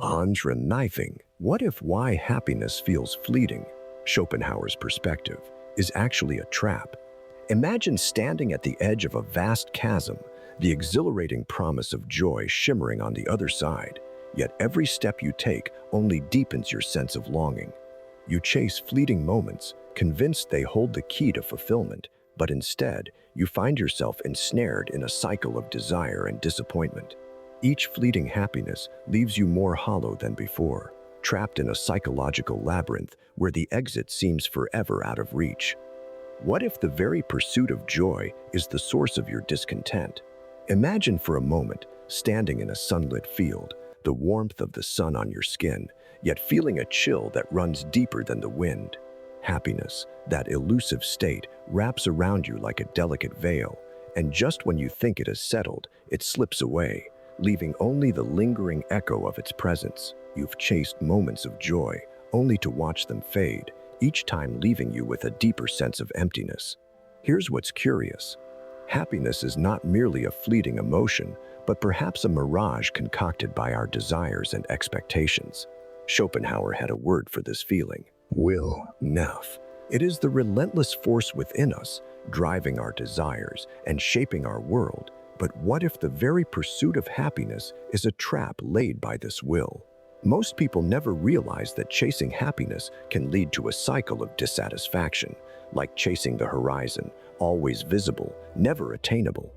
Andre knifing. What if why happiness feels fleeting, Schopenhauer's perspective, is actually a trap? Imagine standing at the edge of a vast chasm, the exhilarating promise of joy shimmering on the other side, yet every step you take only deepens your sense of longing. You chase fleeting moments, convinced they hold the key to fulfillment, but instead, you find yourself ensnared in a cycle of desire and disappointment. Each fleeting happiness leaves you more hollow than before, trapped in a psychological labyrinth where the exit seems forever out of reach. What if the very pursuit of joy is the source of your discontent? Imagine for a moment standing in a sunlit field, the warmth of the sun on your skin, yet feeling a chill that runs deeper than the wind. Happiness, that elusive state, wraps around you like a delicate veil, and just when you think it has settled, it slips away, leaving only the lingering echo of its presence. You've chased moments of joy, only to watch them fade, each time leaving you with a deeper sense of emptiness. Here's what's curious. Happiness is not merely a fleeting emotion, but perhaps a mirage concocted by our desires and expectations. Schopenhauer had a word for this feeling. Will. Enough. It is the relentless force within us, driving our desires and shaping our world. But what if the very pursuit of happiness is a trap laid by this will? Most people never realize that chasing happiness can lead to a cycle of dissatisfaction, like chasing the horizon, always visible, never attainable.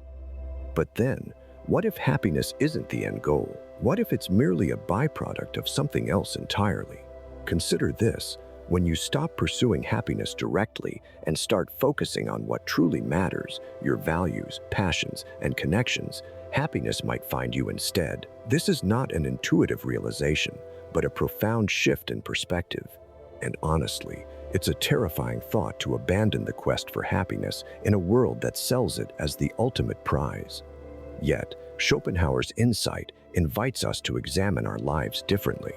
But then, what if happiness isn't the end goal? What if it's merely a byproduct of something else entirely? Consider this. When you stop pursuing happiness directly and start focusing on what truly matters, your values, passions, and connections, happiness might find you instead. This is not an intuitive realization, but a profound shift in perspective. And honestly, it's a terrifying thought to abandon the quest for happiness in a world that sells it as the ultimate prize. Yet, Schopenhauer's insight invites us to examine our lives differently.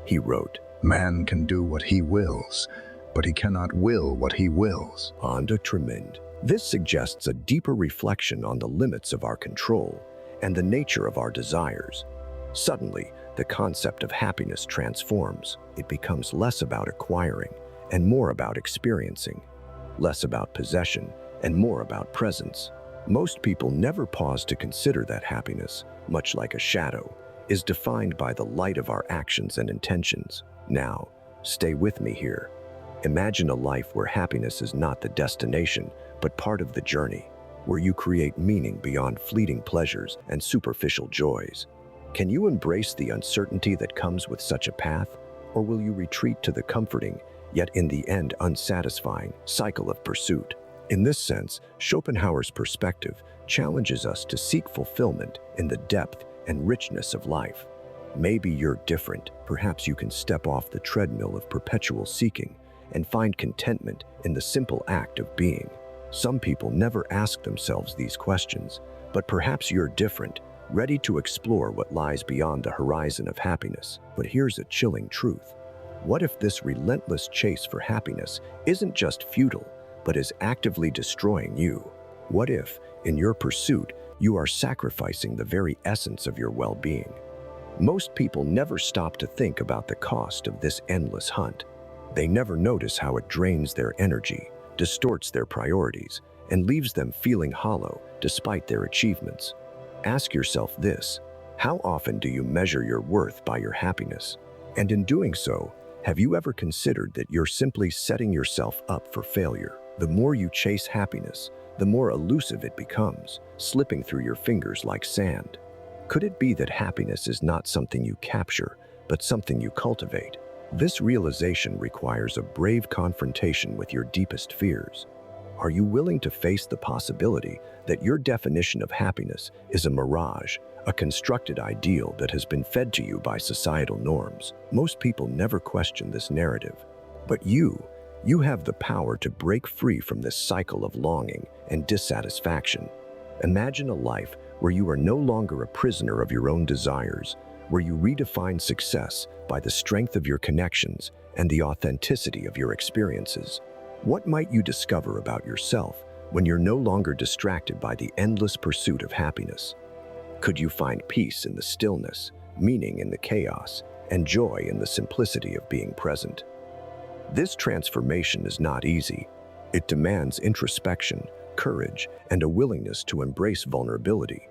He wrote, Man can do what he wills, but he cannot will what he wills. En detriment. This suggests a deeper reflection on the limits of our control and the nature of our desires. Suddenly, the concept of happiness transforms. It becomes less about acquiring and more about experiencing, less about possession and more about presence. Most people never pause to consider that happiness, much like a shadow, is defined by the light of our actions and intentions. Now, stay with me here. Imagine a life where happiness is not the destination, but part of the journey, where you create meaning beyond fleeting pleasures and superficial joys. Can you embrace the uncertainty that comes with such a path, or will you retreat to the comforting, yet in the end unsatisfying, cycle of pursuit? In this sense, Schopenhauer's perspective challenges us to seek fulfillment in the depth and richness of life. Maybe you're different. Perhaps you can step off the treadmill of perpetual seeking and find contentment in the simple act of being. Some people never ask themselves these questions, but perhaps you're different, ready to explore what lies beyond the horizon of happiness. But here's a chilling truth. What if this relentless chase for happiness isn't just futile, but is actively destroying you? What if, in your pursuit, you are sacrificing the very essence of your well-being? Most people never stop to think about the cost of this endless hunt. They never notice how it drains their energy, distorts their priorities, and leaves them feeling hollow despite their achievements. Ask yourself this: how often do you measure your worth by your happiness? And in doing so, have you ever considered that you're simply setting yourself up for failure? The more you chase happiness, the more elusive it becomes, slipping through your fingers like sand. Could it be that happiness is not something you capture, but something you cultivate? This realization requires a brave confrontation with your deepest fears. Are you willing to face the possibility that your definition of happiness is a mirage, a constructed ideal that has been fed to you by societal norms? Most people never question this narrative. But you have the power to break free from this cycle of longing and dissatisfaction. Imagine a life where you are no longer a prisoner of your own desires, where you redefine success by the strength of your connections and the authenticity of your experiences. What might you discover about yourself when you're no longer distracted by the endless pursuit of happiness? Could you find peace in the stillness, meaning in the chaos, and joy in the simplicity of being present. This transformation is not easy. It demands introspection, courage, and a willingness to embrace vulnerability.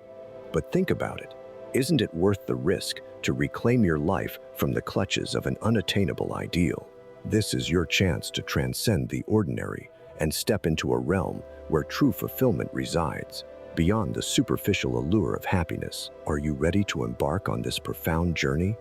But think about it. Isn't it worth the risk to reclaim your life from the clutches of an unattainable ideal? This is your chance to transcend the ordinary and step into a realm where true fulfillment resides, beyond the superficial allure of happiness. Are you ready to embark on this profound journey?